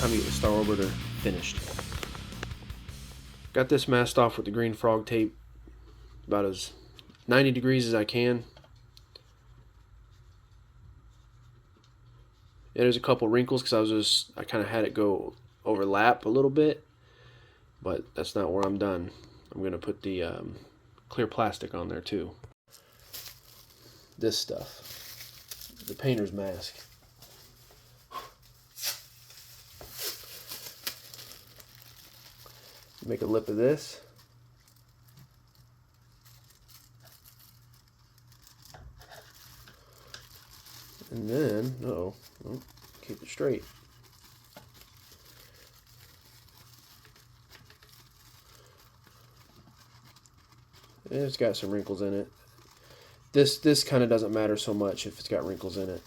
time to get the Star Orbiter finished. Got this masked off with the green frog tape about as 90 degrees as I can. Yeah, there's a couple wrinkles because I kind of had it go overlap a little bit, but that's not where I'm done. I'm going to put the clear plastic on there too. This stuff, the painter's mask. Make a lip of this. And then, keep it straight. And it's got some wrinkles in it. This kind of doesn't matter so much if it's got wrinkles in it.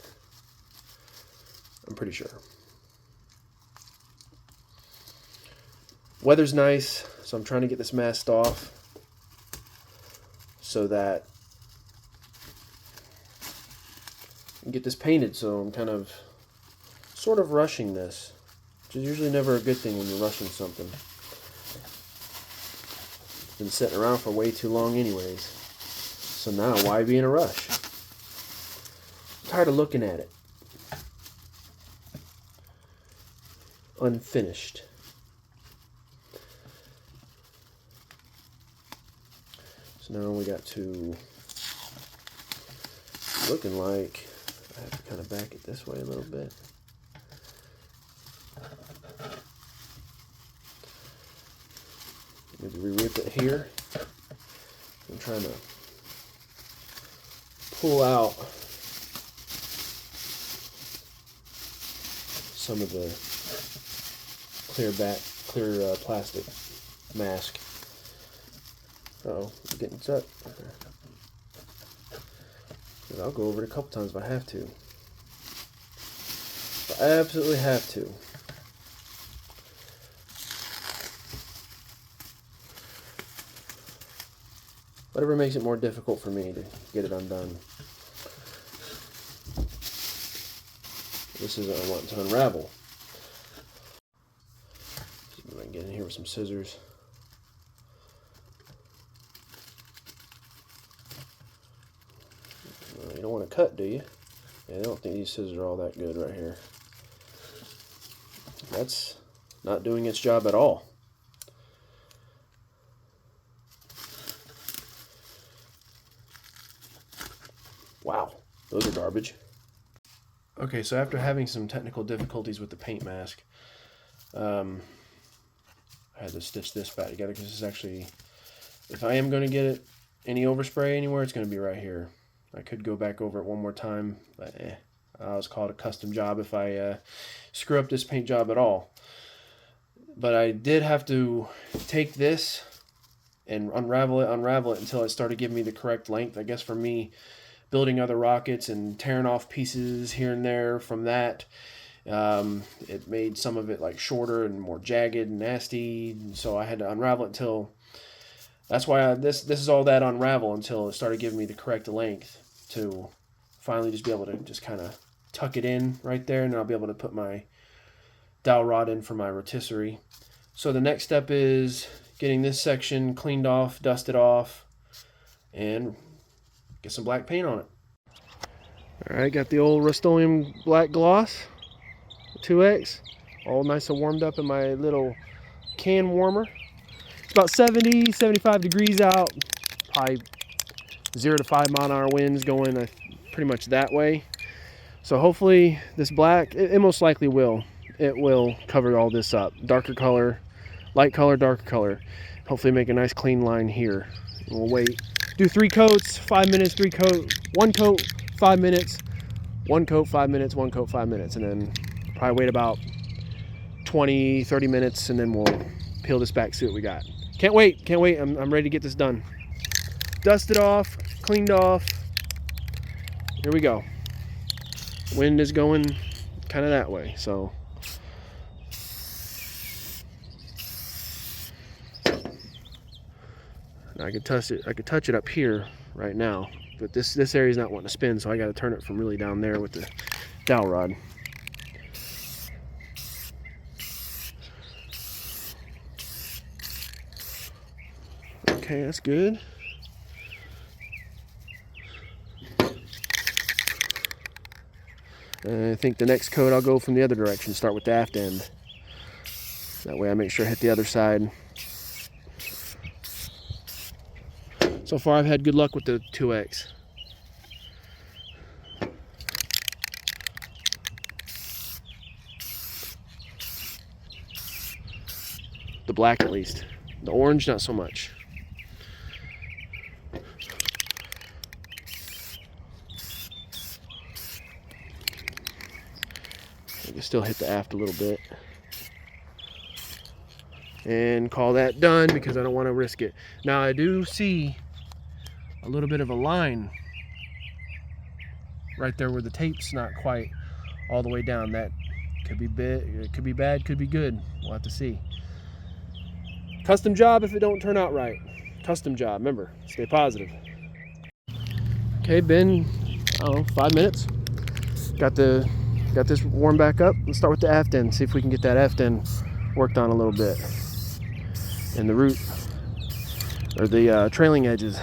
I'm pretty sure. Weather's nice, so I'm trying to get this masked off so that I can get this painted. So I'm kind of sort of rushing this, which is usually never a good thing when you're rushing something. It's been sitting around for way too long anyways. So now why be in a rush? I'm tired of looking at it. Unfinished. So now we got to, looking like, I have to kind of back it this way a little bit. Maybe re-rip it here. I'm trying to pull out some of the clear plastic mask. Uh-oh, I'm getting stuck. I'll go over it a couple times if I have to. If I absolutely have to. Whatever makes it more difficult for me to get it undone. This is what I want to unravel. See if I can get in here with some scissors. You don't want to cut, do you? Yeah, I don't think these scissors are all that good right here. That's not doing its job at all. Wow, those are garbage. Okay, so after having some technical difficulties with the paint mask, I had to stitch this back together because this is actually, if I am going to get it any overspray anywhere, it's going to be right here. I could go back over it one more time, but I was called a custom job if I screw up this paint job at all. But I did have to take this and unravel it until it started giving me the correct length. I guess for me, building other rockets and tearing off pieces here and there from that, it made some of it like shorter and more jagged and nasty. And so I had to unravel it until, that's why this is all that unravel until it started giving me the correct length to finally just be able to just kind of tuck it in right there, and then I'll be able to put my dowel rod in for my rotisserie. So the next step is getting this section cleaned off, dusted off, and get some black paint on it. Alright, got the old Rust-Oleum black gloss 2X all nice and warmed up in my little can warmer. It's about 70-75 degrees out, probably 0 to 5 mile-an-hour winds going pretty much that way. So hopefully this black, it most likely will. It will cover all this up. Darker color, light color, darker color. Hopefully make a nice clean line here. And we'll wait. Do 3 coats, 5 minutes, 3 coat, 1 coat, 5 minutes, 1 coat, 5 minutes, 1 coat, 5 minutes. And then probably wait about 20-30 minutes, and then we'll peel this back, see what we got. Can't wait, can't wait. I'm ready to get this done. Dusted off, cleaned off. Here we go. Wind is going kind of that way, so. I could touch it up here right now, but this area is not wanting to spin, so I got to turn it from really down there with the dowel rod. Okay, that's good. I think the next coat I'll go from the other direction, start with the aft end. That way I make sure I hit the other side. So far I've had good luck with the 2X. The black at least. The orange, not so much. I can still hit the aft a little bit. And call that done because I don't want to risk it. Now I do see a little bit of a line right there where the tape's not quite all the way down. That could be it could be bad, could be good. We'll have to see. Custom job if it don't turn out right. Custom job, remember, stay positive. Okay, been, I don't know, 5 minutes. Got this warmed back up. Let's start with the aft end, see if we can get that aft end worked on a little bit. And the root, or the trailing edges.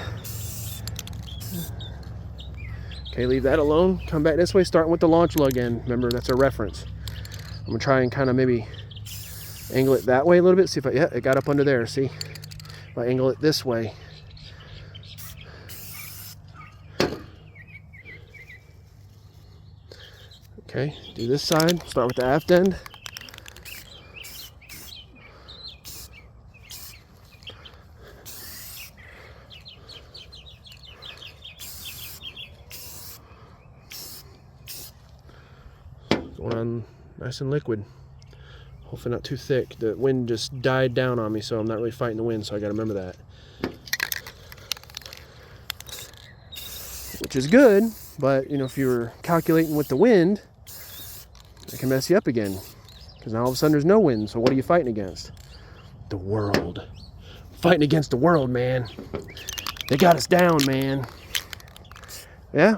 Okay, leave that alone. Come back this way, starting with the launch lug end. Remember, that's a reference. I'm gonna try and kind of maybe angle it that way a little bit. See if yeah, it got up under there, see? If I angle it this way. Okay, do this side, start with the aft end. Going on nice and liquid. Hopefully not too thick. The wind just died down on me, so I'm not really fighting the wind, so I gotta remember that. Which is good, but you know, if you're calculating with the wind, it can mess you up again. Because now all of a sudden there's no wind, so what are you fighting against? The world. Fighting against the world, man. They got us down, man. Yeah?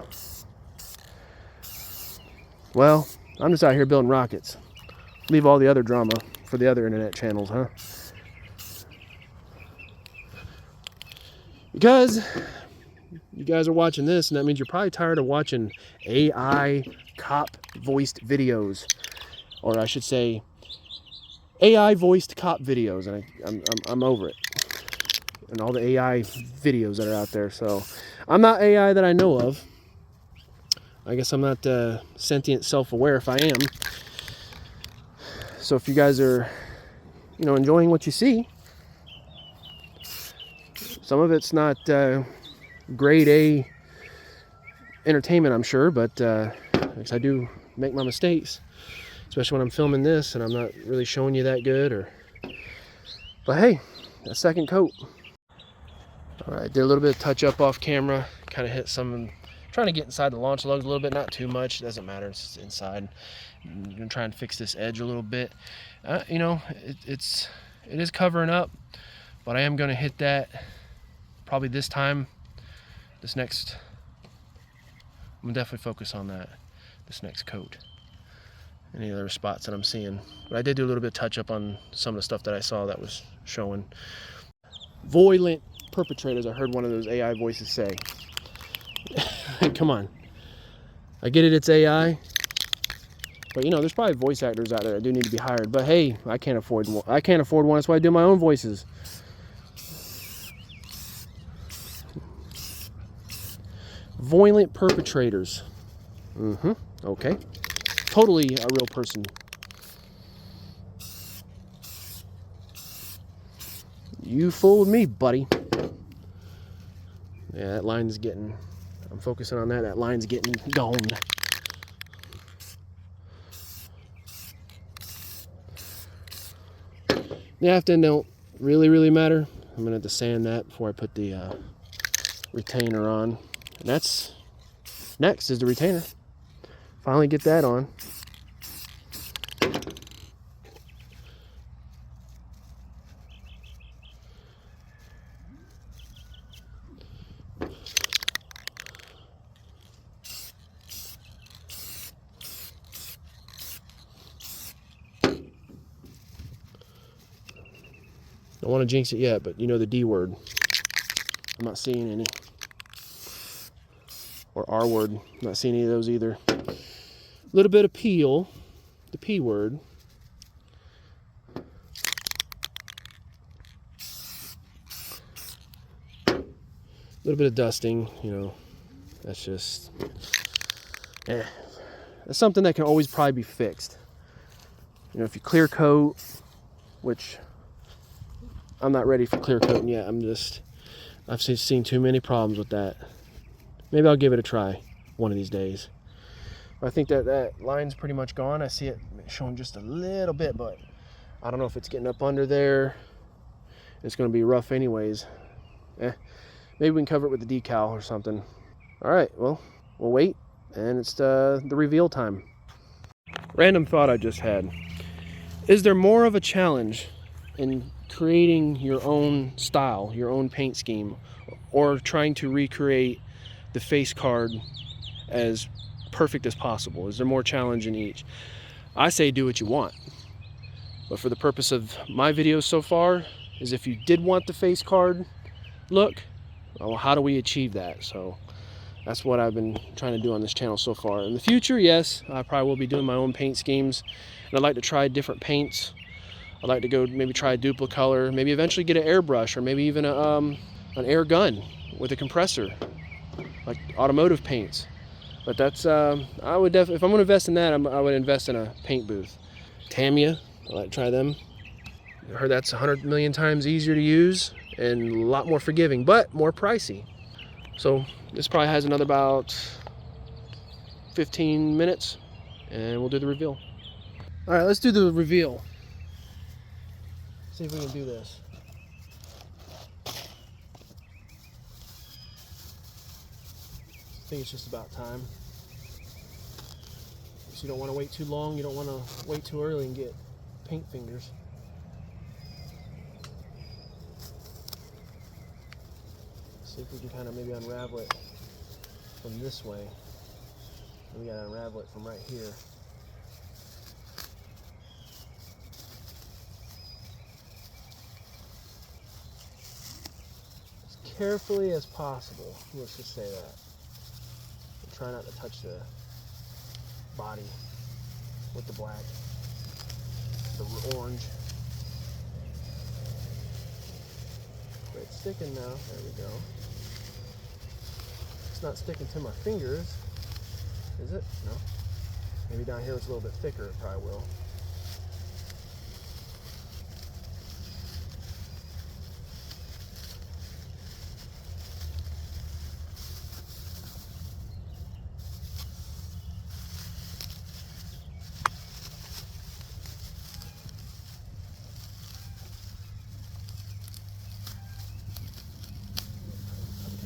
Well, I'm just out here building rockets. Leave all the other drama for the other internet channels, huh? Because you guys are watching this, and that means you're probably tired of watching AI cop voiced videos. Or I should say, AI voiced cop videos. And I'm over it. And all the AI videos that are out there. So, I'm not AI that I know of. I guess I'm not sentient self-aware if I am. So if you guys are, you know, enjoying what you see, some of it's not grade A entertainment, I'm sure, but because I do make my mistakes, especially when I'm filming this and I'm not really showing you that good. But hey, that second coat. All right, did a little bit of touch up off camera, kind of hit some. Trying to get inside the launch lugs a little bit, not too much, it doesn't matter, it's inside. I'm gonna try and fix this edge a little bit. You know, it is covering up, but I am gonna hit that probably this time. I'm gonna definitely focus on that, this next coat. Any other spots that I'm seeing. But I did do a little bit of touch up on some of the stuff that I saw that was showing. Violent perpetrators, I heard one of those AI voices say. Come on, I get it, it's AI, but you know, there's probably voice actors out there that do need to be hired. But hey, I can't afford one. That's why I do my own voices. Violent perpetrators. Okay, totally a real person. You fooled me, buddy. Yeah, that line's getting. I'm focusing on that. That line's getting gone. The aft end don't really matter. I'm gonna have to sand that before I put the retainer on. And that's next is the retainer. Finally get that on. Don't want to jinx it yet, but you know the D word. I'm not seeing any. Or R word, I'm not seeing any of those either. A little bit of peel, the P word. A little bit of dusting, you know, that's just, That's something that can always probably be fixed. You know, if you clear coat, which I'm not ready for clear coating yet. I've seen too many problems with that. Maybe I'll give it a try one of these days. I think that line's pretty much gone. I see it showing just a little bit, but I don't know if it's getting up under there. It's going to be rough anyways. Maybe we can cover it with the decal or something. All right, well, we'll wait, and it's the reveal time. Random thought I just had. Is there more of a challenge in creating your own style, your own paint scheme, or trying to recreate the face card as perfect as possible? Is there more challenge in each? I say do what you want. But for the purpose of my videos so far, is if you did want the face card look, well, how do we achieve that? So that's what I've been trying to do on this channel so far. In the future, yes, I probably will be doing my own paint schemes, and I'd like to try different paints. I'd like to go maybe try a duplicolor, maybe eventually get an airbrush, or maybe even an air gun with a compressor, like automotive paints. But that's, I would definitely, if I'm going to invest in that, I would invest in a paint booth. Tamiya, I'd like to try them. I heard that's 100 million times easier to use and a lot more forgiving, but more pricey. So this probably has another about 15 minutes, and we'll do the reveal. All right, let's do the reveal. See if we can do this. I think it's just about time. So you don't want to wait too long. You don't want to wait too early and get paint fingers. See if we can kind of maybe unravel it from this way. And we gotta unravel it from right here. As carefully as possible, let's just say that. And try not to touch the body with the black, the orange. It's sticking now. There we go. It's not sticking to my fingers, is it? No. Maybe down here it's a little bit thicker. It probably will.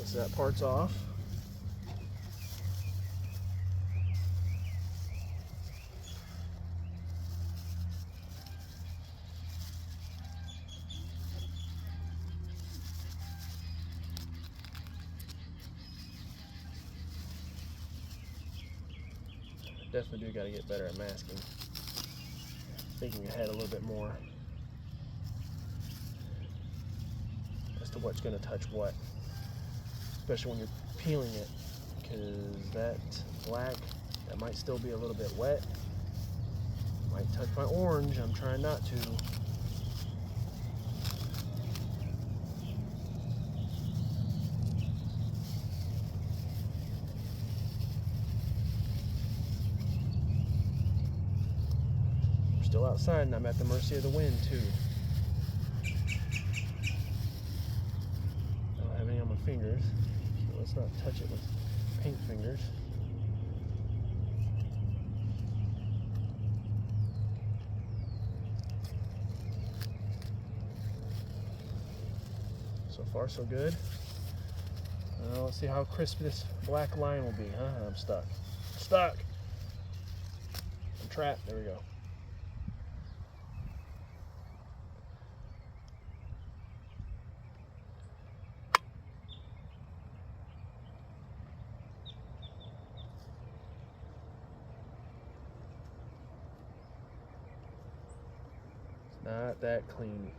So that part's off. Definitely do got to get better at masking. Thinking ahead a little bit more as to what's going to touch what. Especially when you're peeling it, because that black, that might still be a little bit wet. Might touch my orange. I'm trying not to. I'm still outside and I'm at the mercy of the wind too. I don't have any on my fingers. Let's not touch it with paint fingers. So far, so good. Let's see how crisp this black line will be, huh? I'm stuck. Stuck! I'm trapped. There we go. Not that clean.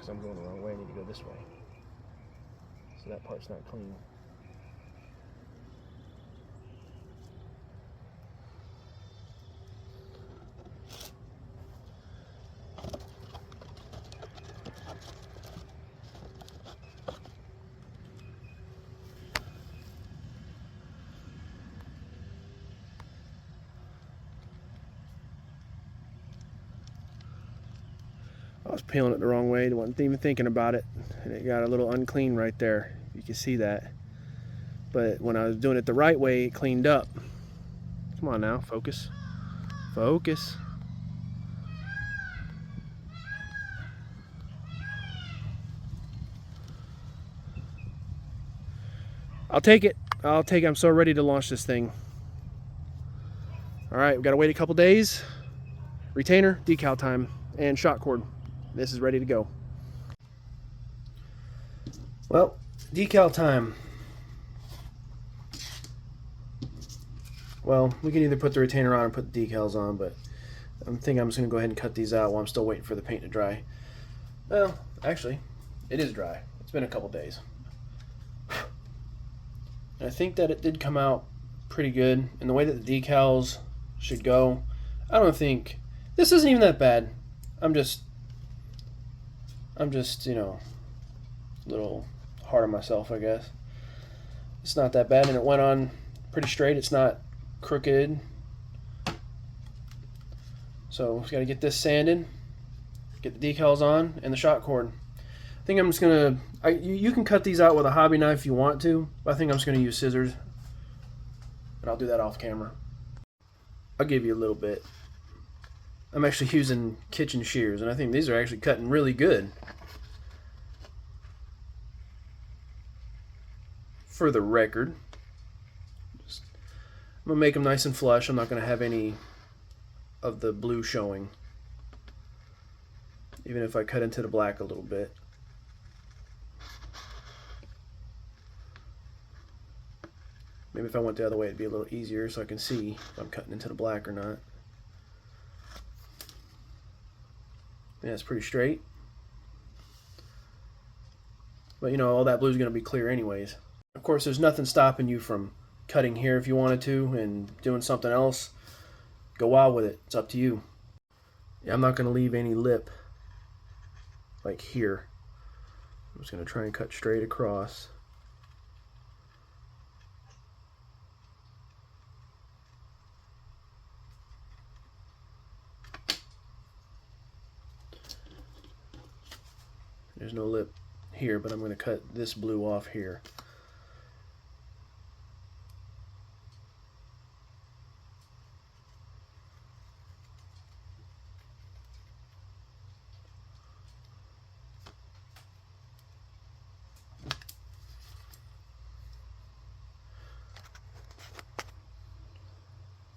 because I'm going the wrong way. I need to go this way. So that part's not clean. I was peeling it the wrong way, wasn't even thinking about it, and it got a little unclean right there. You can see that. But when I was doing it the right way, it cleaned up. Come on now, focus. Focus. I'll take it. I'll take it. I'm so ready to launch this thing. All right, we gotta wait a couple days. Retainer, decal time, and shot cord. This is ready to go. Well, decal time. Well, we can either put the retainer on or put the decals on, but I'm thinking I'm just going to go ahead and cut these out while I'm still waiting for the paint to dry. Well, actually, it is dry. It's been a couple days. And I think that it did come out pretty good. And the way that the decals should go, I don't think... This isn't even that bad. I'm just, you know, a little hard on myself, I guess. It's not that bad, and it went on pretty straight. It's not crooked. So just got to get this sanded, get the decals on, and the shot cord. I think I'm just gonna. You can cut these out with a hobby knife if you want to, but I think I'm just gonna use scissors, and I'll do that off camera. I'll give you a little bit. I'm actually using kitchen shears, and I think these are actually cutting really good. For the record, I'm gonna make them nice and flush. I'm not gonna have any of the blue showing, even if I cut into the black a little bit. Maybe if I went the other way it'd be a little easier so I can see if I'm cutting into the black or not. Yeah, it's pretty straight. But you know, all that blue is going to be clear anyways. Of course, there's nothing stopping you from cutting here if you wanted to and doing something else. Go wild with it. It's up to you. Yeah, I'm not going to leave any lip like here. I'm just going to try and cut straight across. There's no lip here, but I'm going to cut this blue off here.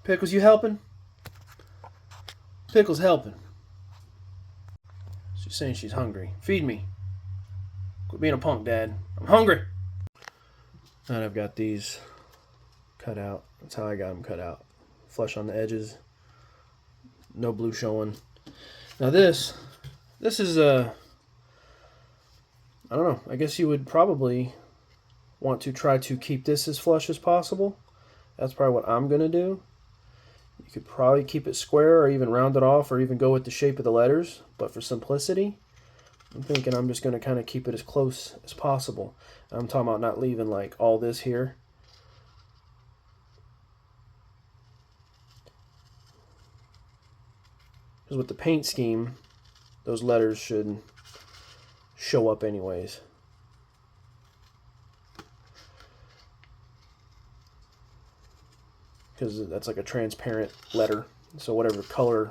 Pickles, you helping? Pickles helping. She's saying she's hungry. Feed me. Quit being a punk, Dad. I'm hungry. And I've got these cut out. That's how I got them cut out. Flush on the edges. No blue showing. Now this is a... I don't know. I guess you would probably want to try to keep this as flush as possible. That's probably what I'm going to do. You could probably keep it square or even round it off or even go with the shape of the letters. But for simplicity, I'm thinking I'm just going to kind of keep it as close as possible. I'm talking about not leaving like all this here. Because with the paint scheme, those letters should show up anyways. Because that's like a transparent letter. So whatever color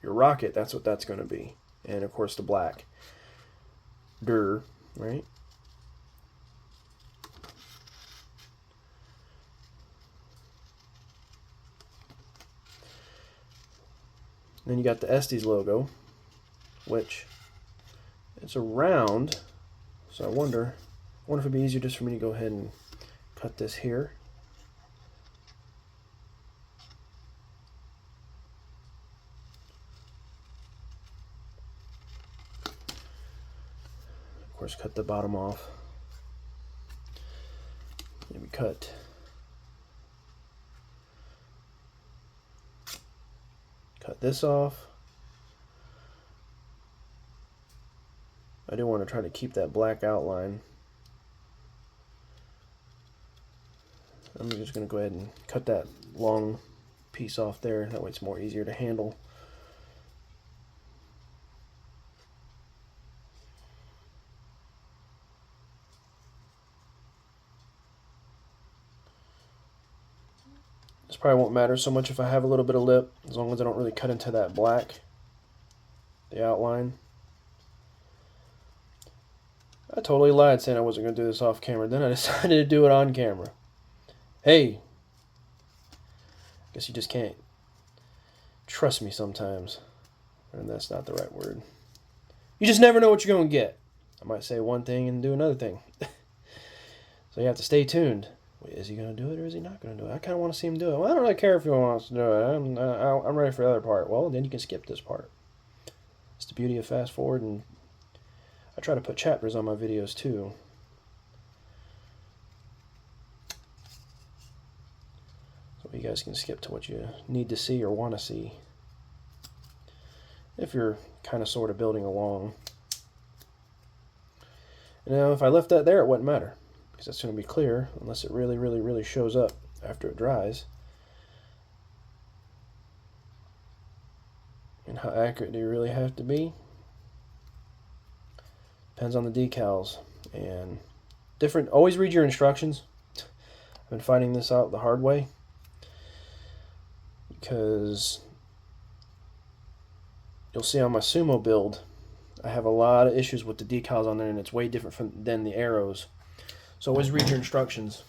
your rocket, that's what that's going to be. And of course the black. Durr, right? Then you got the Estes logo, which it's a round. So I wonder if it'd be easier just for me to go ahead and cut this here. course, cut the bottom off. Maybe cut this off. I do want to try to keep that black outline. I'm just going to go ahead and cut that long piece off there. That way it's more easier to handle. This probably won't matter so much if I have a little bit of lip, as long as I don't really cut into that black, the outline. I totally lied saying I wasn't going to do this off camera. Then I decided to do it on camera. Hey, guess you just can't trust me sometimes. And that's not the right word. You just never know what you're going to get. I might say one thing and do another thing. So you have to stay tuned. Wait, is he going to do it or is he not going to do it? I kind of want to see him do it. Well, I don't really care if he wants to do it. I'm ready for the other part. Well, then you can skip this part. It's the beauty of fast forward, and I try to put chapters on my videos too. So you guys can skip to what you need to see or want to see. If you're kind of sort of building along. Now, if I left that there, it wouldn't matter, because that's going to be clear unless it really, really, really shows up after it dries. And how accurate do you really have to be? Depends on the decals. And different, always read your instructions. I've been finding this out the hard way, because you'll see on my sumo build, I have a lot of issues with the decals on there, and it's way different than the arrows. So always read your instructions,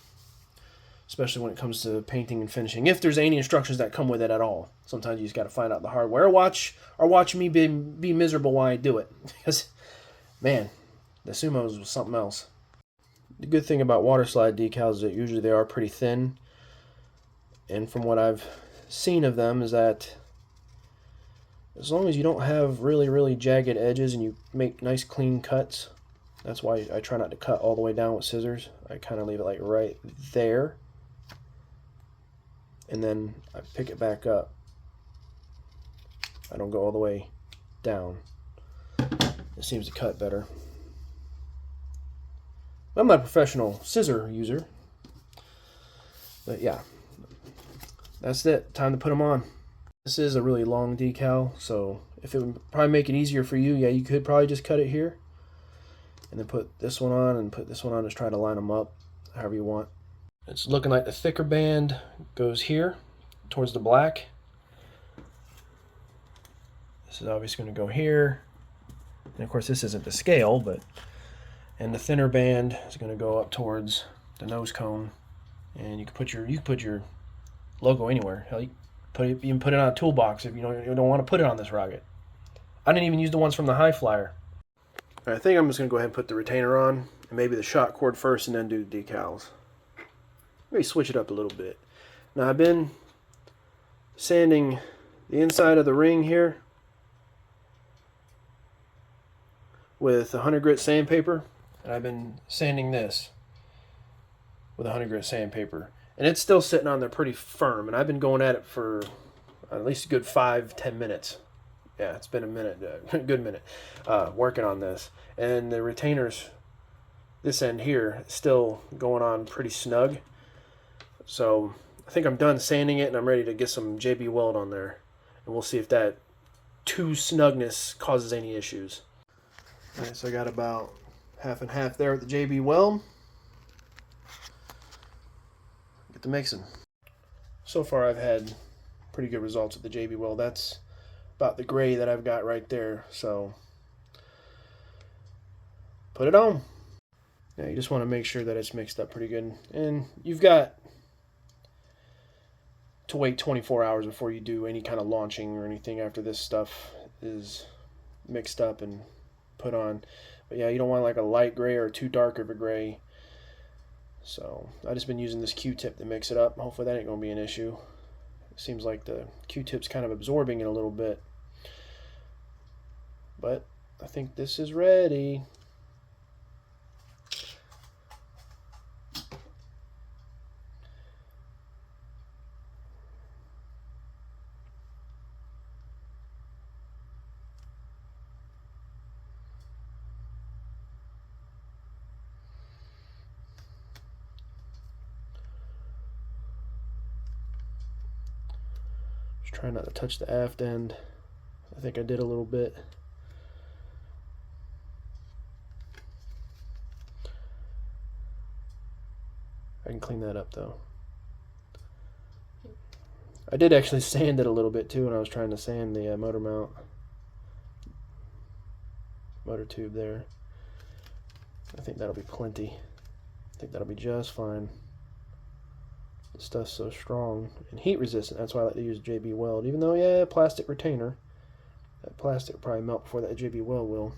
especially when it comes to painting and finishing. If there's any instructions that come with it at all. Sometimes you just got to find out the hard way, or watch me be miserable while I do it. Because, man, the sumos was something else. The good thing about water slide decals is that usually they are pretty thin. And from what I've seen of them is that as long as you don't have really, really jagged edges and you make nice clean cuts, that's why I try not to cut all the way down with scissors. I kind of leave it like right there. And then I pick it back up. I don't go all the way down. It seems to cut better. I'm not a professional scissor user. But yeah, that's it. Time to put them on. This is a really long decal, so if it would probably make it easier for you, yeah, you could probably just cut it here. And then put this one on and put this one on. Just try to line them up however you want. It's looking like the thicker band goes here towards the black. This is obviously going to go here. And of course this isn't the scale, but and the thinner band is going to go up towards the nose cone. And you can put your logo anywhere. Hell, you can put it on a toolbox if you don't want to put it on this rocket. I didn't even use the ones from the High Flyer. I think I'm just going to go ahead and put the retainer on, and maybe the shot cord first, and then do the decals. Maybe switch it up a little bit. Now I've been sanding the inside of the ring here with 100 grit sandpaper, and I've been sanding this with 100 grit sandpaper. And it's still sitting on there pretty firm, and I've been going at it for at least a good 5-10 minutes. Yeah, it's been a minute, a good minute, working on this. And the retainers, this end here, is still going on pretty snug. So I think I'm done sanding it, and I'm ready to get some JB Weld on there. And we'll see if that too snugness causes any issues. All right, so I got about half and half there with the JB Weld. Get to mixing. So far I've had pretty good results with the JB Weld. That's about the gray that I've got right there. So put it on. Yeah, you just want to make sure that it's mixed up pretty good. And you've got to wait 24 hours before you do any kind of launching or anything after this stuff is mixed up and put on. But yeah, you don't want like a light gray or too dark of a gray. So I've just been using this Q-tip to mix it up. Hopefully that ain't going to be an issue. It seems like the Q-tip's kind of absorbing it a little bit. But I think this is ready. Try not to touch the aft end. I think I did a little bit. I can clean that up though. I did actually sand it a little bit too when I was trying to sand the motor mount. Motor tube there. I think that'll be plenty. I think that'll be just fine. The stuff's so strong and heat resistant. That's why I like to use JB Weld. Even though, yeah, plastic retainer. That plastic will probably melt before that JB Weld will.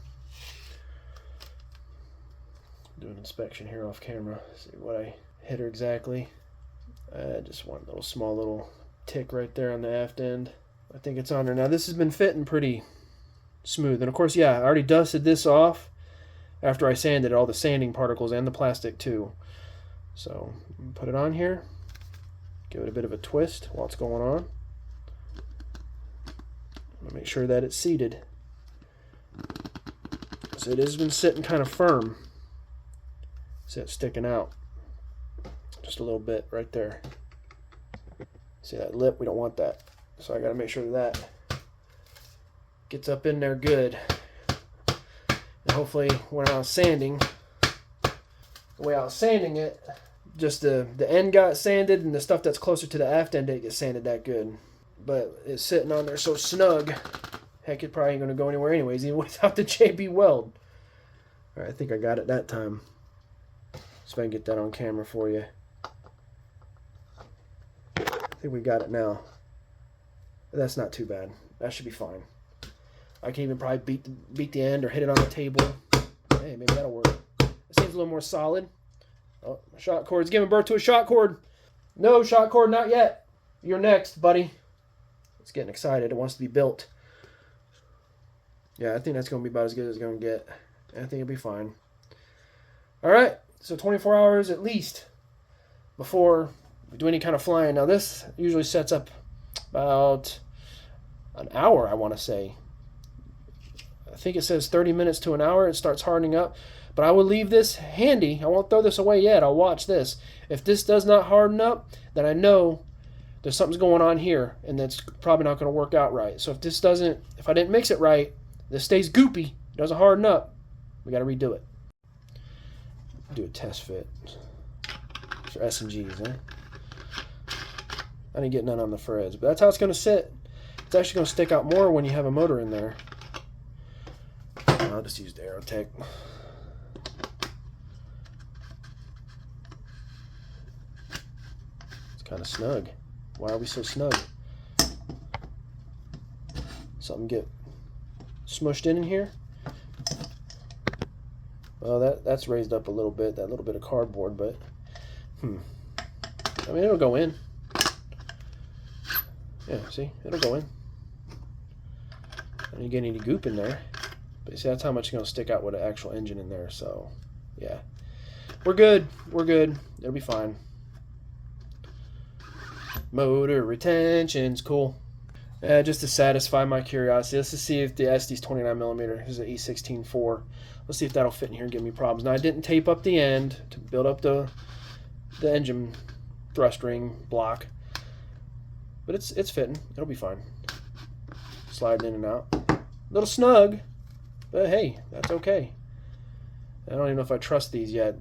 Do an inspection here off camera. See what I hit her exactly. Just one little small little tick right there on the aft end. I think it's on there. Now this has been fitting pretty smooth. And of course, yeah, I already dusted this off after I sanded all the sanding particles and the plastic too. So put it on here. Give it a bit of a twist while it's going on. Make sure that it's seated. So it has been sitting kind of firm. See it sticking out just a little bit right there. See that lip? We don't want that. So I got to make sure that gets up in there good. And hopefully when I was sanding, the way I was sanding it, just the end got sanded and the stuff that's closer to the aft end didn't get sanded that good. But it's sitting on there so snug. Heck, it probably ain't going to go anywhere anyways, even without the JB Weld. All right, I think I got it that time. See if I can get that on camera for you. I think we got it now. That's not too bad. That should be fine. I can even probably beat the end or hit it on the table. Hey, maybe that'll work. It seems a little more solid. Oh, my shot cord's giving birth to a shot cord. No, shot cord, not yet. You're next, buddy. It's getting excited. It wants to be built. Yeah, I think that's going to be about as good as it's going to get. I think it'll be fine. All right, so 24 hours at least before we do any kind of flying. Now, this usually sets up about an hour, I want to say. I think it says 30 minutes to an hour. It starts hardening up. But I will leave this handy. I won't throw this away yet. I'll watch this. If this does not harden up, then I know there's something's going on here, and that's probably not going to work out right. So if I didn't mix it right, this stays goopy, doesn't harden up, we got to redo it. Do a test fit. For S&Gs, huh? I didn't get none on the Freds, but that's how it's going to sit. It's actually going to stick out more when you have a motor in there. I'll just use the Aerotech. It's kind of snug. Why are we so snug? Something get smushed in here? Well, that's raised up a little bit, that little bit of cardboard, but I mean, it'll go in. Yeah, see, it'll go in. I didn't get any goop in there, but see, that's how much is going to stick out with an actual engine in there. So, yeah, we're good. We're good. It'll be fine. Motor retention's cool. Just to satisfy my curiosity, let's just see if the Estes 29mm is an E16-4. Let's see if that'll fit in here and give me problems. Now, I didn't tape up the end to build up the engine thrust ring block, but it's fitting. It'll be fine. Sliding in and out. A little snug, but hey, that's okay. I don't even know if I trust these yet.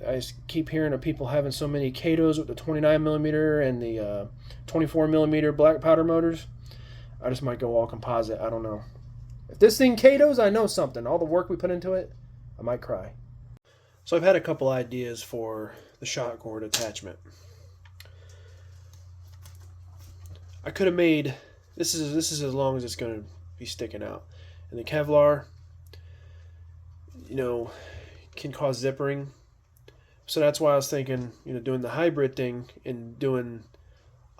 I just keep hearing of people having so many Katos with the 29mm and the 24mm black powder motors. I just might go all composite. I don't know. If this thing Katos, I know something. All the work we put into it, I might cry. So I've had a couple ideas for the shot cord attachment. I could have made, this is as long as it's going to be sticking out. And the Kevlar, you know, can cause zippering. So that's why I was thinking, you know, doing the hybrid thing and doing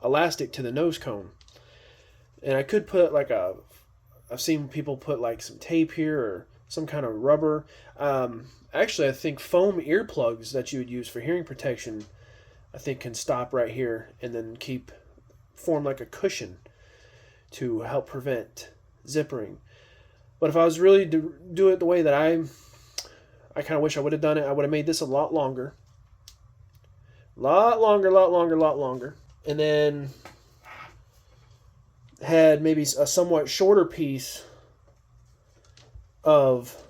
elastic to the nose cone. And I could put like I've seen people put like some tape here or some kind of rubber. Actually, I think foam earplugs that you would use for hearing protection, I think can stop right here and then form like a cushion to help prevent zippering. But if I was really to do it the way that I kind of wish I would have done it, I would have made this a lot longer. Lot longer. And then had maybe a somewhat shorter piece of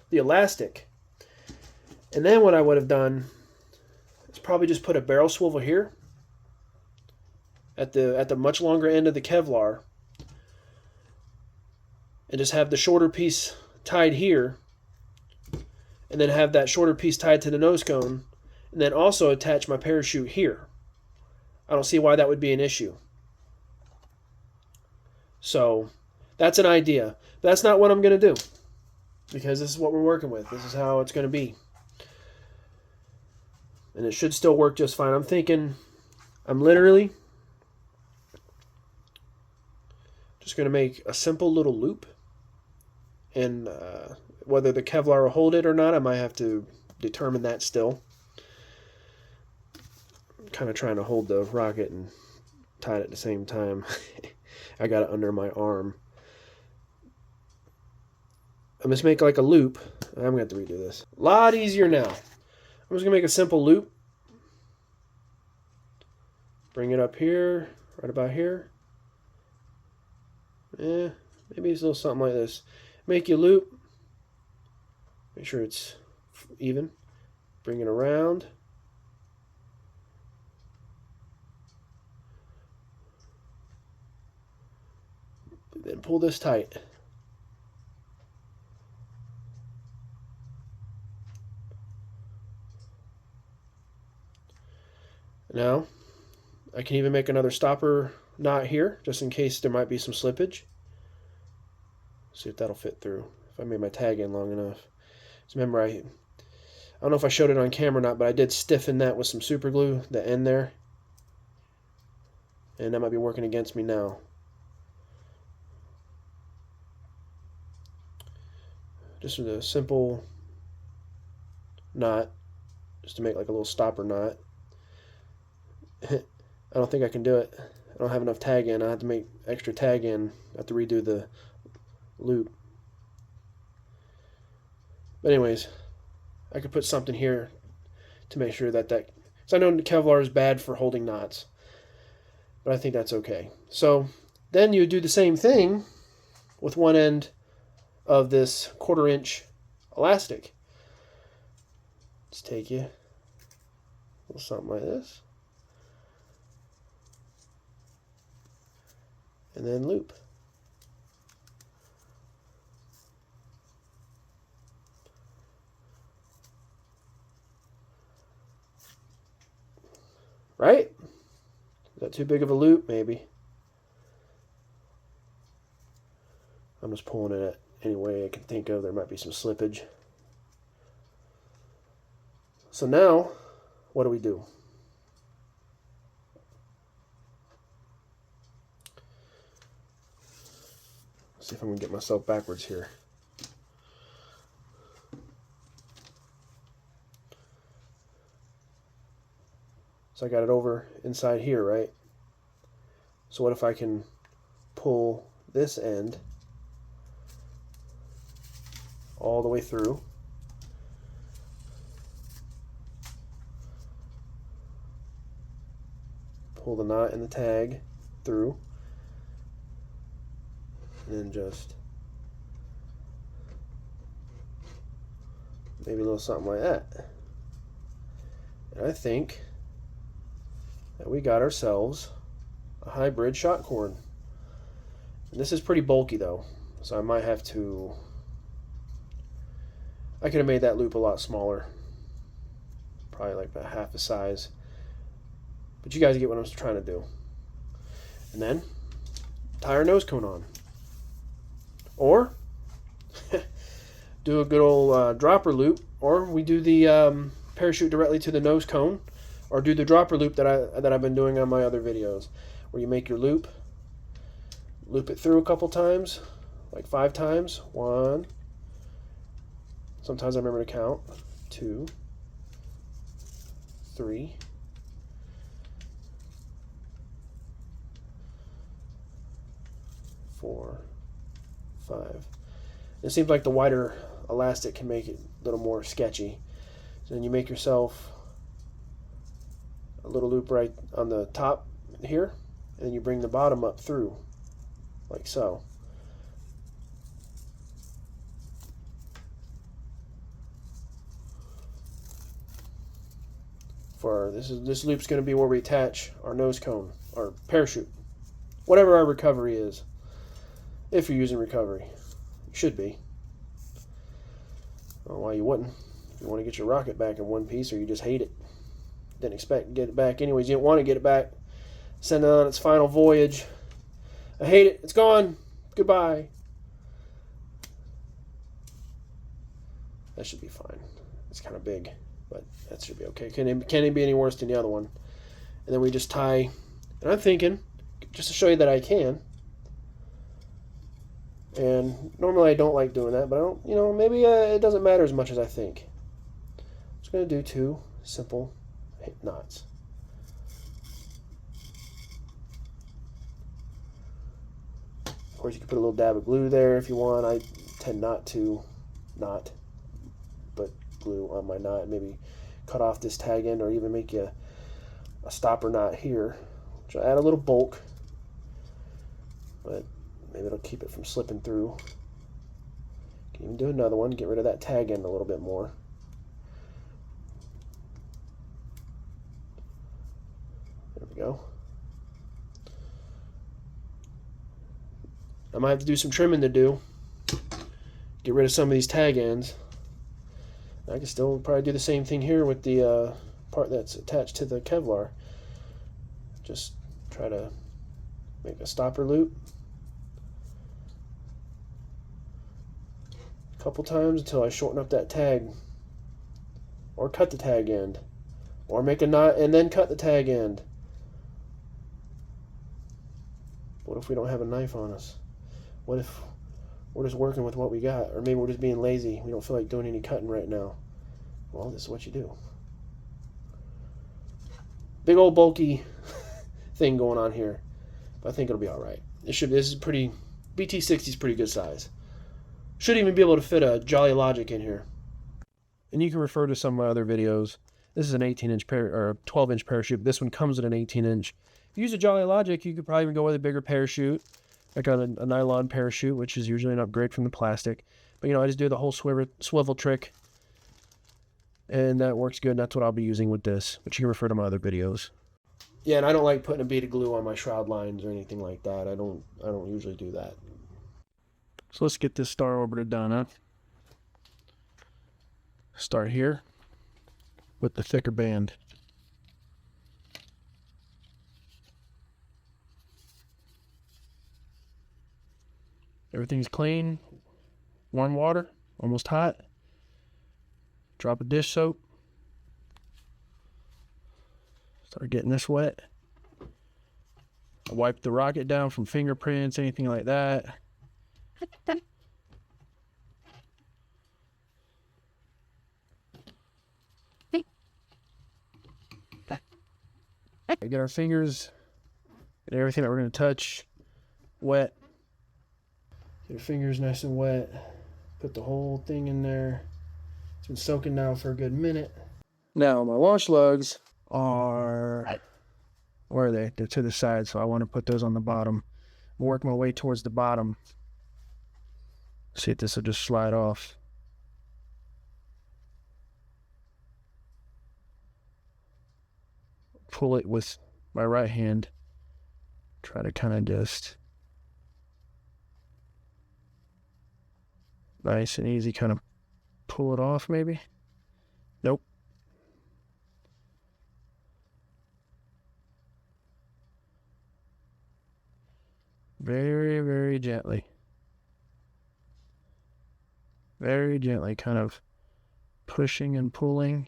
the elastic. And then what I would have done is probably just put a barrel swivel here at the much longer end of the Kevlar, and just have the shorter piece tied here, and then have that shorter piece tied to the nose cone, and then also attach my parachute here. I don't see why that would be an issue. So that's an idea. But that's not what I'm going to do, because this is what we're working with. This is how it's going to be. And it should still work just fine. I'm literally just going to make a simple little loop. And whether the Kevlar will hold it or not, I might have to determine that still. I'm kind of trying to hold the rocket and tie it at the same time. I got it under my arm. I'm just make like a loop. I'm going to have to redo this. A lot easier now. I'm just going to make a simple loop. Bring it up here, right about here. Maybe it's a little something like this. Make your loop. Make sure it's even. Bring it around. Then pull this tight. Now, I can even make another stopper knot here, just in case there might be some slippage. See if that'll fit through, if I made my tag in long enough. So remember, I don't know if I showed it on camera or not, but I did stiffen that with some super glue, the end there. And that might be working against me now. Just with a simple knot, just to make like a little stopper knot. I don't think I can do it. I don't have enough tag in. I have to make extra tag in. I have to redo the loop. But anyways, I could put something here to make sure that because I know Kevlar is bad for holding knots, but I think that's okay. So then you do the same thing with one end of this 1/4 inch elastic. Just take you a little something like this, and then loop. Right? Is that too big of a loop? Maybe. I'm just pulling it at any way I can think of. There might be some slippage. So now, what do we do? Let's see if I'm going to get myself backwards here. So I got it over inside here, right? So what if I can pull this end all the way through? Pull the knot and the tag through. And then just maybe a little something like that. And I think that we got ourselves a hybrid shot cord. And this is pretty bulky though, so I might have to, I could have made that loop a lot smaller, probably like about half the size, but you guys get what I'm trying to do. And then tie our nose cone on, or do a good old dropper loop, or we do the parachute directly to the nose cone, or do the dropper loop that I've been doing on my other videos, where you make your loop it through a couple times, like 5 times. 1, sometimes I remember to count, 2, 3, 4, 5. It seems like the wider elastic can make it a little more sketchy. So then you make yourself a little loop right on the top here, and you bring the bottom up through. like so. For this loop's going to be where we attach our nose cone, our parachute, whatever our recovery is. If you're using recovery, you should be. I don't know why you wouldn't. If you want to get your rocket back in one piece, or you just hate it, didn't expect to get it back anyways. You didn't want to get it back. Send it on its final voyage. I hate it. It's gone. Goodbye. That should be fine. It's kind of big, but that should be okay. Can't it be any worse than the other one? And then we just tie. And I'm thinking, just to show you that I can. And normally I don't like doing that, but I don't, maybe it doesn't matter as much as I think. I'm just going to do 2 simple knots. Of course, you can put a little dab of glue there if you want. I tend not to put glue on my knot. Maybe cut off this tag end, or even make you a stopper knot here, which will add a little bulk, but maybe it'll keep it from slipping through. You can even do another one, get rid of that tag end a little bit more. There we go. I might have to do some trimming to do. Get rid of some of these tag ends. I can still probably do the same thing here with the part that's attached to the Kevlar. Just try to make a stopper loop a couple times until I shorten up that tag, or cut the tag end, or make a knot and then cut the tag end. What if we don't have a knife on us? What if we're just working with what we got? Or maybe we're just being lazy. We don't feel like doing any cutting right now. Well, this is what you do. Big old bulky thing going on here. But I think it'll be alright. This is pretty, BT60 is pretty good size. Should even be able to fit a Jolly Logic in here. And you can refer to some of my other videos. This is an 18-inch or 12-inch parachute. This one comes with an 18-inch. If you use a Jolly Logic, you could probably even go with a bigger parachute. I got a nylon parachute, which is usually an upgrade from the plastic. But, I just do the whole swivel trick. And that works good. And that's what I'll be using with this. But you can refer to my other videos. Yeah, and I don't like putting a bead of glue on my shroud lines or anything like that. I don't usually do that. So let's get this Star Orbiter done, huh? Start here with the thicker band. Everything's clean, warm water, almost hot. Drop of dish soap. Start getting this wet. I wipe the rocket down from fingerprints, anything like that. Get our fingers and everything that we're going to touch wet. Get your fingers nice and wet. Put the whole thing in there. It's been soaking now for a good minute. Now my launch lugs are, where are they? They're to the side, so I want to put those on the bottom. Work my way towards the bottom. See if this will just slide off. Pull it with my right hand. Try to kind of just nice and easy kind of pull it off maybe. Nope. Very, very gently. Very gently, kind of pushing and pulling.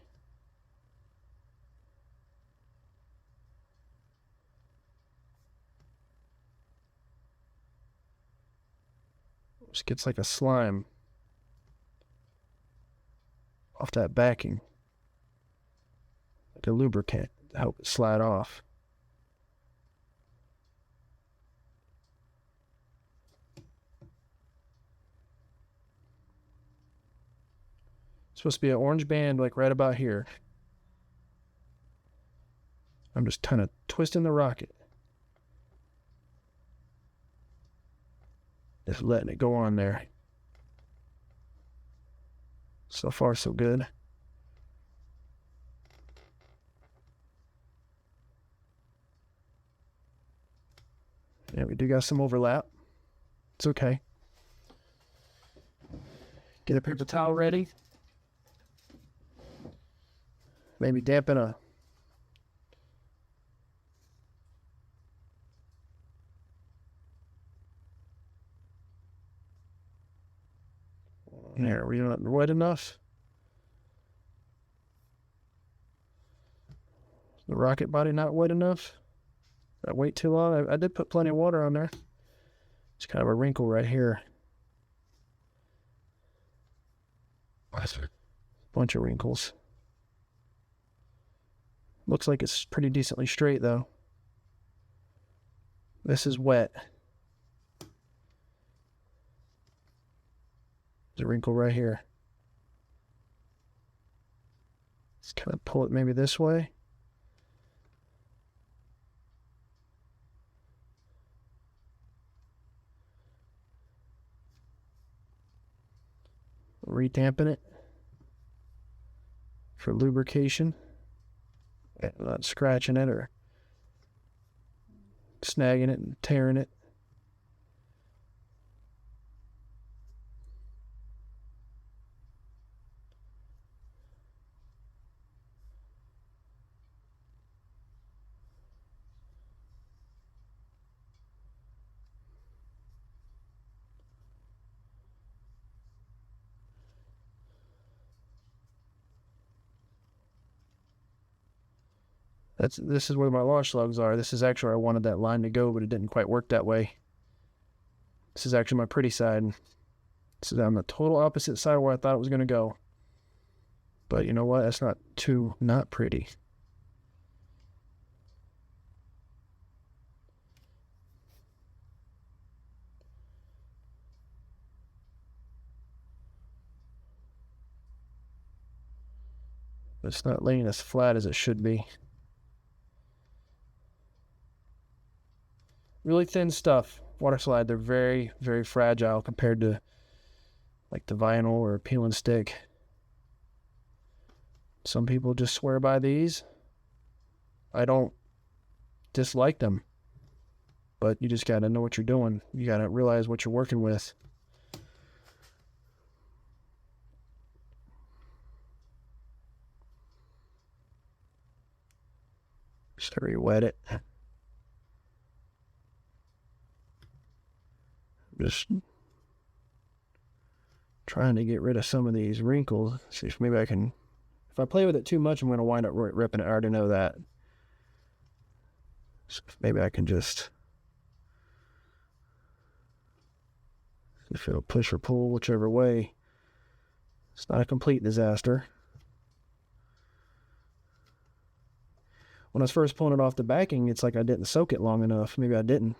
Just gets like a slime off that backing, like a lubricant to help it slide off. It's supposed to be an orange band like right about here. I'm just kind of twisting the rocket. Just letting it go on there. So far, so good. Yeah, we do got some overlap. It's okay. Get a paper towel ready. Maybe dampen a there. Are we not wet enough? The rocket body not wet enough? Did I wait too long? I did put plenty of water on there. It's kind of a wrinkle right here. Bunch of wrinkles. Looks like it's pretty decently straight though. This is wet. There's a wrinkle right here. Let's kind of pull it maybe this way. Re-dampen it for lubrication. Not scratching it or snagging it and tearing it. This is where my launch slugs are. This is actually where I wanted that line to go, but it didn't quite work that way. This is actually my pretty side. This is on the total opposite side where I thought it was going to go. But you know what? That's not pretty. It's not laying as flat as it should be. Really thin stuff. Water slide, they're very, very fragile compared to like the vinyl or peel and stick. Some people just swear by these. I don't dislike them. But you just gotta know what you're doing. You gotta realize what you're working with. Just re-wet it. Just trying to get rid of some of these wrinkles. See if maybe I can. If I play with it too much, I'm going to wind up ripping it. I already know that. So maybe I can just see if it'll push or pull, whichever way. It's not a complete disaster. When I was first pulling it off the backing, it's like I didn't soak it long enough. Maybe I didn't.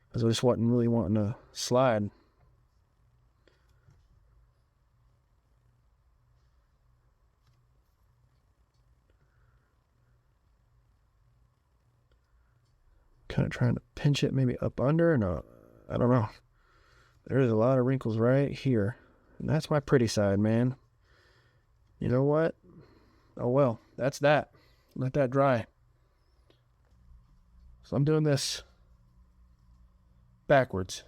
Because I just wasn't really wanting to slide. Kind of trying to pinch it maybe up under. And I don't know. There's a lot of wrinkles right here. And that's my pretty side, man. You know what? Oh well, that's that. Let that dry. So I'm doing this backwards,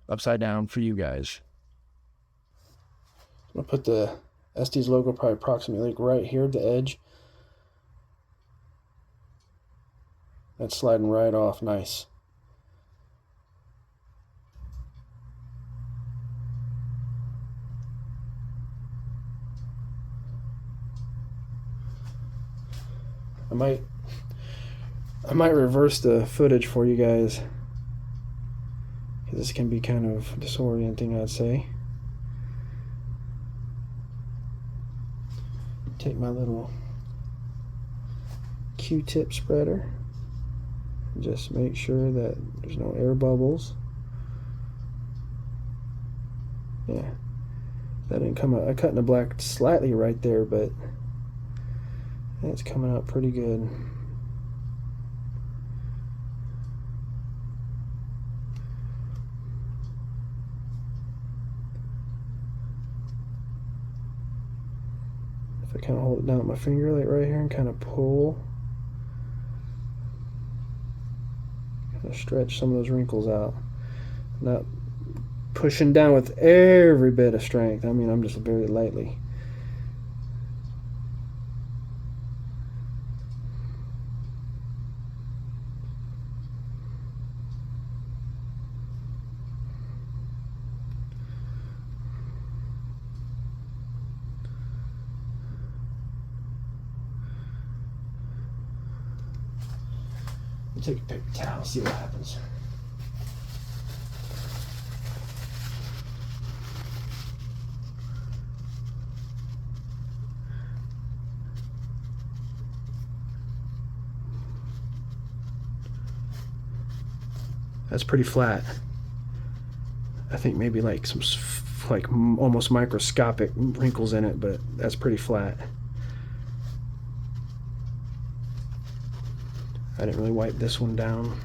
upside down for you guys. I'm gonna put the Estes logo probably approximately like right here at the edge. That's sliding right off nice. I might reverse the footage for you guys, because this can be kind of disorienting, I'd say. Take my little Q-tip spreader and just make sure that there's no air bubbles. Yeah, that didn't come out. I cut in the black slightly right there, but it's coming out pretty good. If I kind of hold it down with my finger like right here and kind of pull, kind of stretch some of those wrinkles out. Not pushing down with every bit of strength. I mean, I'm just very lightly. Take a paper towel, see what happens. That's pretty flat. I think maybe like some like almost microscopic wrinkles in it, but that's pretty flat. I didn't really wipe this one down.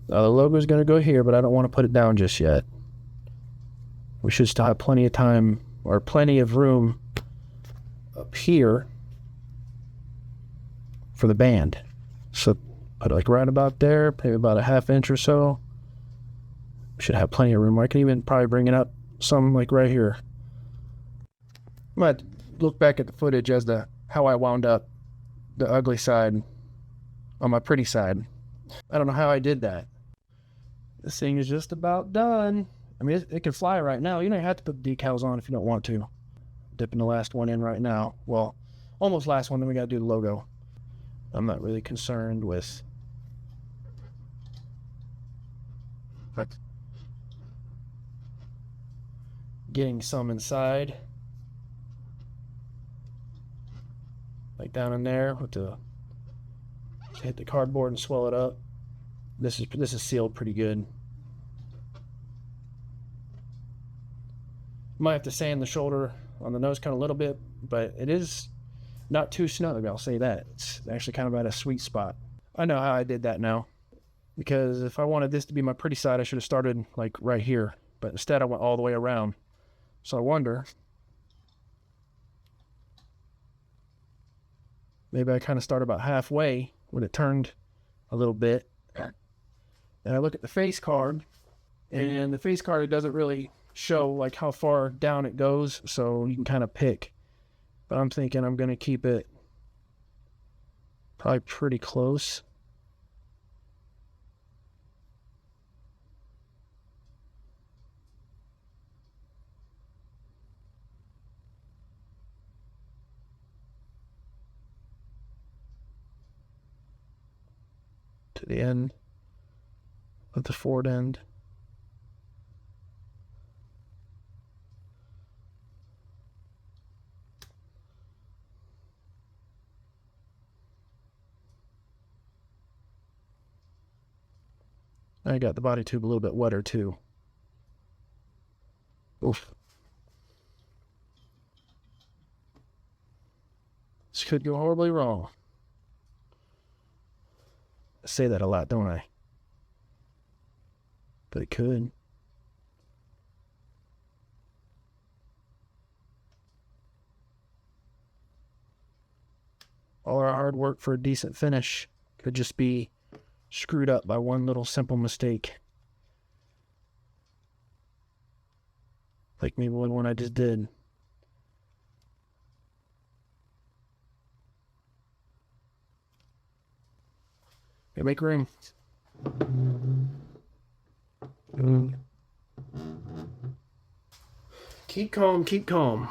The logo is going to go here, but I don't want to put it down just yet. We should still have plenty of time or plenty of room up here for the band. So put it like right about there, maybe about a ½ inch or so. We should have plenty of room. I can even probably bring it up some like right here. I might look back at the footage as to how I wound up the ugly side on my pretty side. I don't know how I did that. This thing is just about done. I mean, it can fly right now. You don't have to put decals on if you don't want to. Dipping the last one in right now. Well, almost last one, then we got to do the logo. I'm not really concerned with getting some inside. Like down in there with the, hit the cardboard and swell it up. This is sealed pretty good. Might have to sand the shoulder on the nose cone a little bit, but it is not too snug, I'll say that. It's actually kind of at a sweet spot. I know how I did that now, because if I wanted this to be my pretty side, I should have started like right here, but instead I went all the way around. So I wonder, maybe I kind of started about halfway when it turned a little bit. And I look at the face card, and the face card, it doesn't really show like how far down it goes, so you can kind of pick. But I'm thinking I'm going to keep it probably pretty close. To the end of the forward end. I got the body tube a little bit wetter too. Oof. This could go horribly wrong. I say that a lot, don't I? But it could. All our hard work for a decent finish could just be screwed up by one little simple mistake. Like maybe one I just did. Okay, make room. Keep calm, keep calm.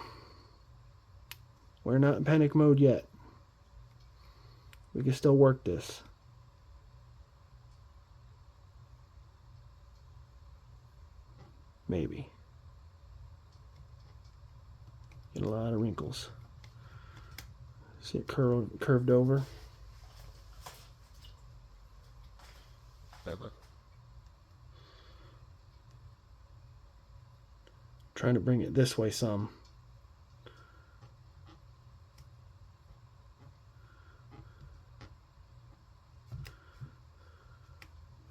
We're not in panic mode yet. We can still work this. Maybe. Get a lot of wrinkles. See it curved over? trying to bring it this way some.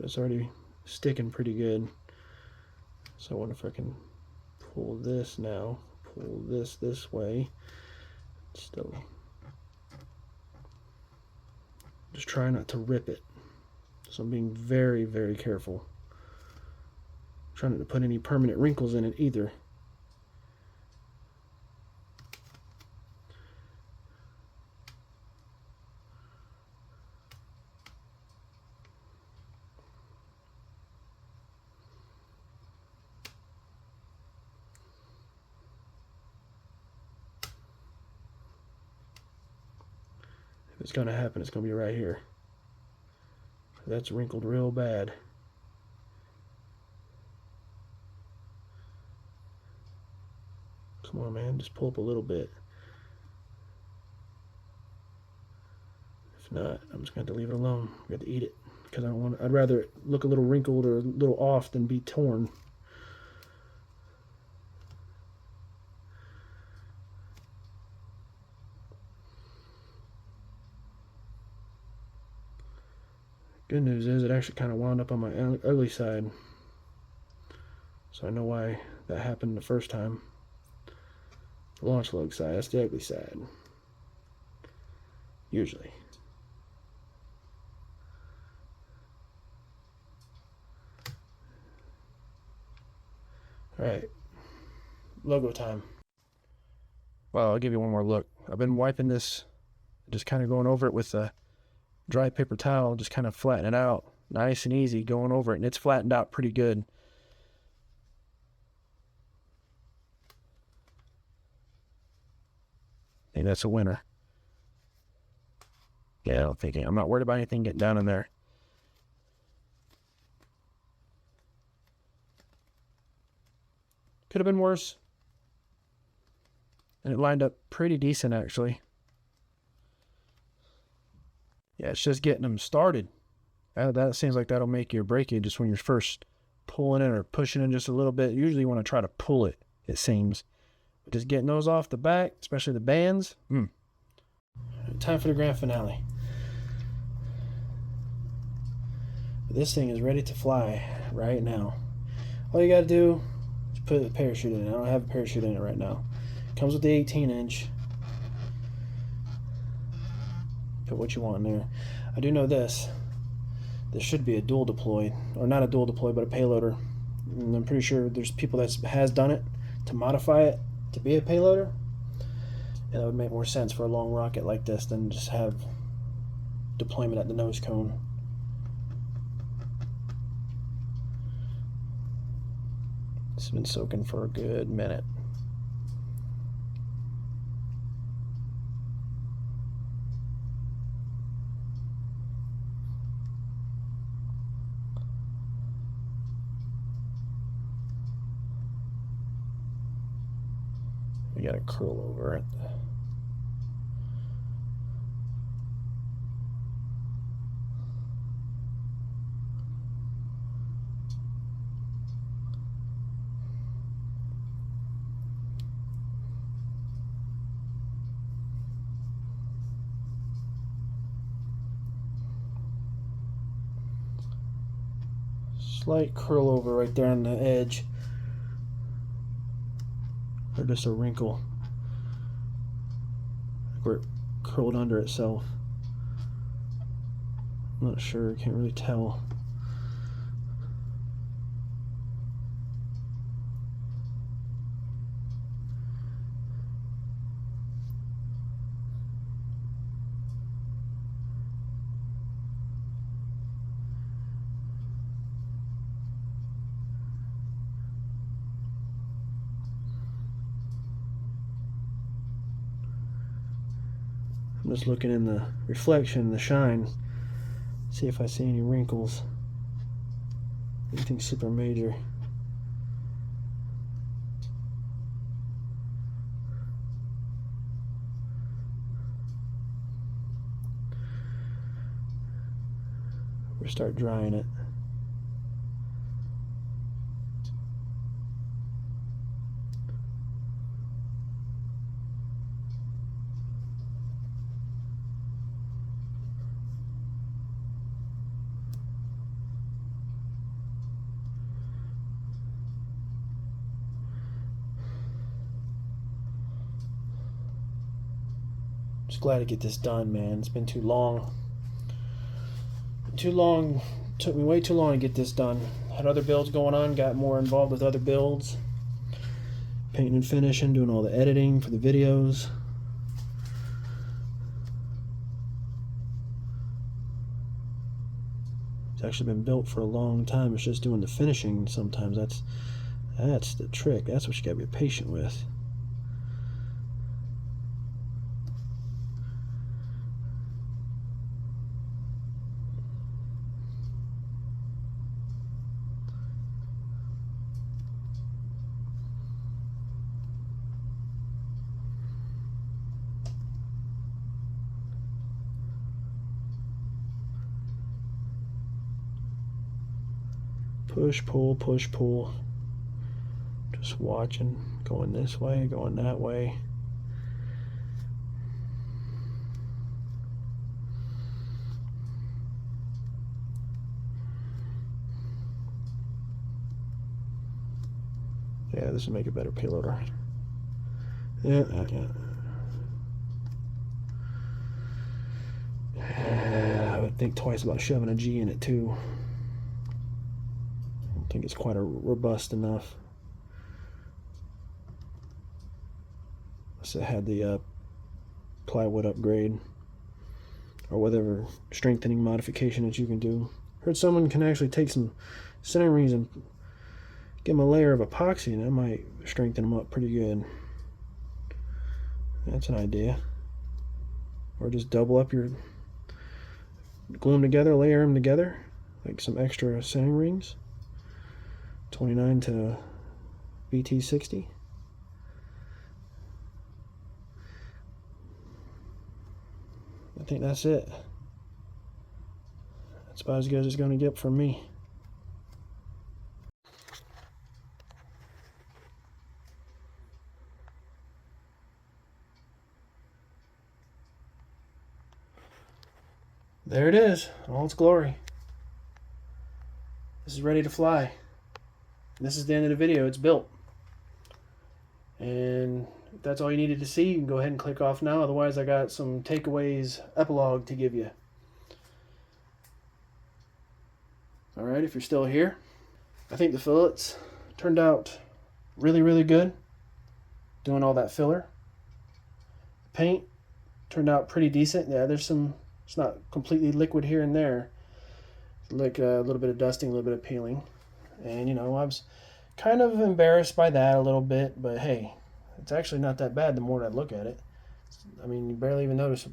It's already sticking pretty good. So I wonder if I can pull this now. Pull this way. Still. Just try not to rip it. So I'm being very, very careful. Trying not to put any permanent wrinkles in it either. If it's going to happen, it's going to be right here. That's wrinkled real bad. Come on, man, just pull up a little bit. If not, I'm just going to have to leave it alone. We have to eat it because I don't want. I'd rather it look a little wrinkled or a little off than be torn. Good news is it actually kind of wound up on my ugly side. So I know why that happened the first time. The launch lug side, that's the ugly side. Usually. Alright. Logo time. Well, I'll give you one more look. I've been wiping this, just kind of going over it with a dry paper towel, just kind of flatten it out. Nice and easy going over it, and it's flattened out pretty good. I think that's a winner. Yeah, I don't think I'm not worried about anything getting down in there. Could have been worse. And it lined up pretty decent, actually. Yeah, it's just getting them started. That seems like that'll make you or break you just when you're first pulling it or pushing it just a little bit. Usually you want to try to pull it, it seems. But just getting those off the back, especially the bands. Time for the grand finale. This thing is ready to fly right now. All you gotta do is put a parachute in it. I don't have a parachute in it right now. Comes with the 18-inch. Put what you want in there. I do know this. This should be a dual deploy, or not a dual deploy, but a payloader. And I'm pretty sure there's people that has done it to modify it to be a payloader. And that would make more sense for a long rocket like this than just have deployment at the nose cone. It's been soaking for a good minute. We gotta curl over it. Slight curl over right there on the edge. Or just a wrinkle where it curled under itself. I'm not sure, can't really tell. I'm just looking in the reflection, the shine, see if I see any wrinkles. Anything super major. We'll start drying it. Just glad to get this done, man. It's been too long. Too long. Took me way too long to get this done. Had other builds going on, got more involved with other builds. Painting and finishing, doing all the editing for the videos. It's actually been built for a long time. It's just doing the finishing sometimes. That's the trick. That's what you gotta be patient with. Push, pull, push, pull. Just watching, going this way, going that way. Yeah, this will make a better payloader. Yeah. I would think twice about shoving a G in it too. I think it's quite robust enough. So it had the plywood upgrade or whatever strengthening modification that you can do. Heard someone can actually take some centering rings and give them a layer of epoxy, and that might strengthen them up pretty good. That's an idea. Or just double up your, glue them together, layer them together, like some extra centering rings. 29 to BT60. I think that's it. That's about as good as it's going to get from me. There it is, in all its glory. This is ready to fly. This is the end of the video. It's built. And if that's all you needed to see, you can go ahead and click off now. Otherwise, I got some takeaways, epilogue to give you. Alright, if you're still here. I think the fillets turned out really, really good. Doing all that filler. The paint turned out pretty decent. Yeah, there's some, it's not completely liquid here and there. Like a little bit of dusting, a little bit of peeling. And, you know, I was kind of embarrassed by that a little bit, but hey, it's actually not that bad the more I look at it. I mean, you barely even notice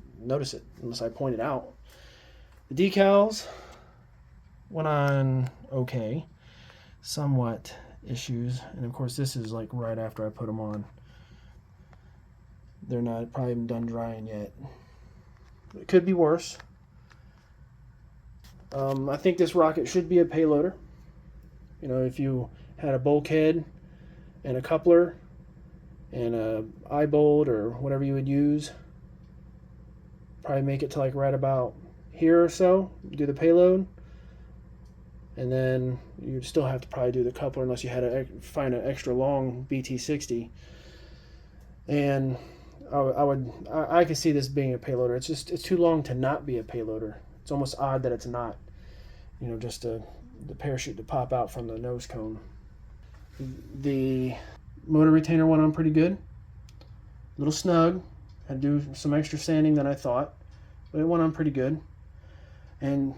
it unless I point it out. The decals went on okay. Somewhat issues. And of course, this is like right after I put them on. They're not probably even done drying yet. It could be worse. I think this rocket should be a payloader. You know, if you had a bulkhead and a coupler and a eye bolt or whatever you would use, probably make it to like right about here or so, do the payload, and then you'd still have to probably do the coupler unless you had to find an extra long BT60. And I could see this being a payloader. It's too long to not be a payloader. It's almost odd that it's not. You know, just the parachute to pop out from the nose cone. The motor retainer went on pretty good. A little snug. Had to do some extra sanding than I thought, but it went on pretty good. And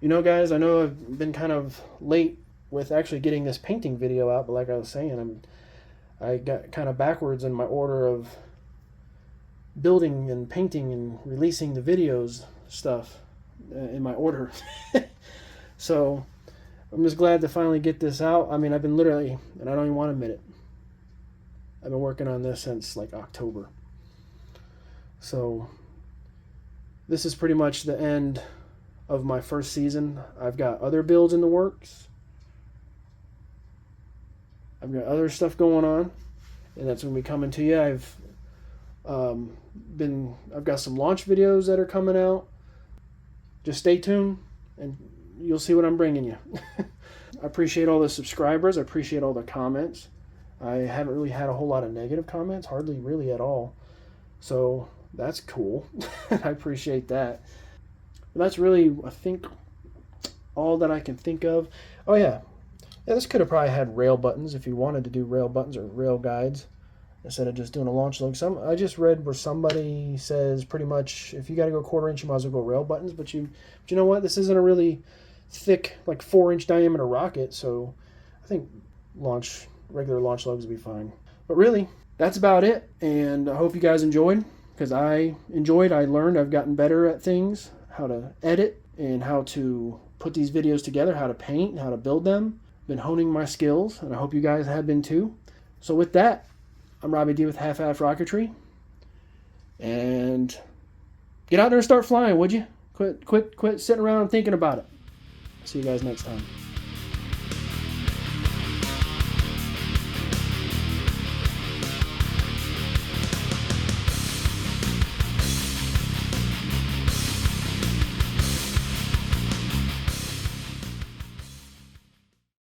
you know, guys, I know I've been kind of late with actually getting this painting video out, but like I was saying, I got kind of backwards in my order of building and painting and releasing the videos stuff in my order. So I'm just glad to finally get this out. I mean, I've been literally, and I don't even want to admit it, I've been working on this since like October. So this is pretty much the end of my first season. I've got other builds in the works. I've got other stuff going on, and that's going to be coming to you. I've got some launch videos that are coming out. Just stay tuned, and you'll see what I'm bringing you. I appreciate all the subscribers. I appreciate all the comments. I haven't really had a whole lot of negative comments, hardly really at all. So that's cool. I appreciate that. But that's really, I think, all that I can think of. Oh yeah, this could have probably had rail buttons if you wanted to do rail buttons or rail guides instead of just doing a launch lug. I just read where somebody says pretty much if you got to go 1/4 inch, you might as well go rail buttons. But you know what? This isn't a really thick, like 4-inch diameter rocket, so I think regular launch lugs will be fine. But really, that's about it. And I hope you guys enjoyed, because I enjoyed. I learned. I've gotten better at things, how to edit and how to put these videos together, how to paint, how to build them. Been honing my skills, and I hope you guys have been too. So with that, I'm Robbie D with Half-Half Rocketry, and get out there and start flying, would you? Quit sitting around and thinking about it. See you guys next time.